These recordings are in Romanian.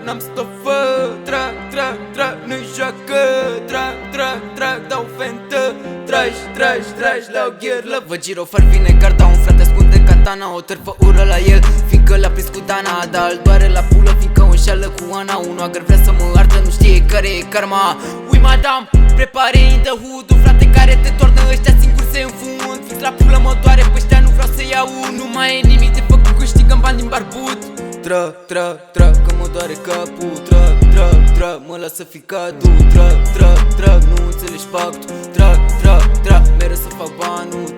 N-am stofă, nu-i joacă, dau fentă, tragi, la o gherlă. Vă giro fără vinegar, dau un frate ascunde katana, o târfă ură la el, fiindcă l-a prins cu Dana. Dar îl doare la pulă, fiindcă o înșeală cu Ana. Un agăr vrea să mă ardă, nu știe care e karma. Ui madam, prepare in the hood, un frate care te tornă, ăștia singuri se înfund. Fix la pulă mă doare, pe ăștia nu vreau să iau. Nu mai e nimic de făcut, câștigăm bani din barbut. Că mă doare capul. Mă lasă fi cadu. Nu înțelegi faptul. Mereu să fac banul.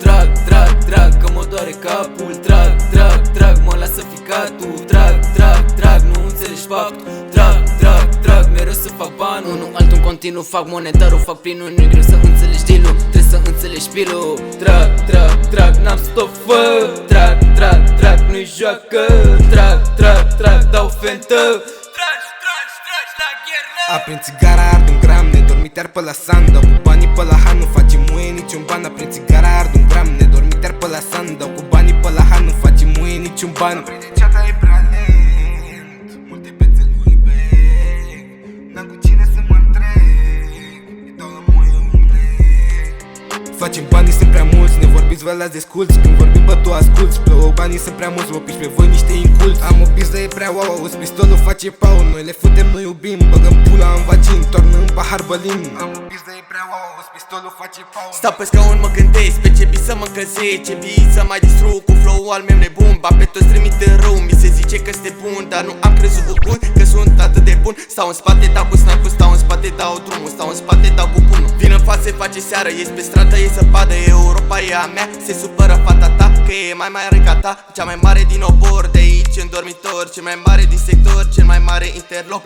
Că mă doare capul. Mă lasă fi cadu. Nu înțelegi faptul. Mereu să fac banul. Nu altul în continuu, fac monetarul, fac plinul. Nu-i greu să înțelegi deal-ul, trebuie să înțelegi pilul. N-am stofă. Nu-i joacă. Dau fentă. La gherlă. Aprind țigara, ard un gram, nedormit iar pe la sandă. Cu banii pe la han, nu face muie niciun ban. Aprind țigara, ard un gram, nedormit iar pe la sandă. Cu banii pe la han, nu face muie niciun ban. Aprinde ceata, e prea lent, multe bețe lui bec. N-am cu cine să mă întreg, îi dau la muie un plec. Facem banii, sunt prea mulți, ne vorbiți, vă las desculți. Când vorbim, bă, tu asculți. Plouă, banii sunt prea mulți, vă piși pe voi niște inculți. Am o bizdă, e prea wow, auzi, pistolul face pau. Noi le futem, nu iubim, băgăm pula în vagin, toarnă în pahar bălim. Am o bizdă, e prea wow, auzi, pistolul face pau. Stau pe scaun, mă gândesc pe ce bii să mă încălzesc, ce bii să mai distrug cu flow-ul al meu nebun. Ba pe toți trimite rău, mi se zice că este bun, dar nu am crezut bun, că sunt atât de bun. Stau în spate, dau cu snipe-ul, stau în spate, dau drumul, stau în spate, dau cu pumnul. Vin în față, face seară, ies pe stradă, e zăpadă, Europa e a mea. Se supără fata ta, că e mai mare ca ta, cea mai mare din obor, de aici în dormitor, cel mai mare din sector, cel mai mare interloc.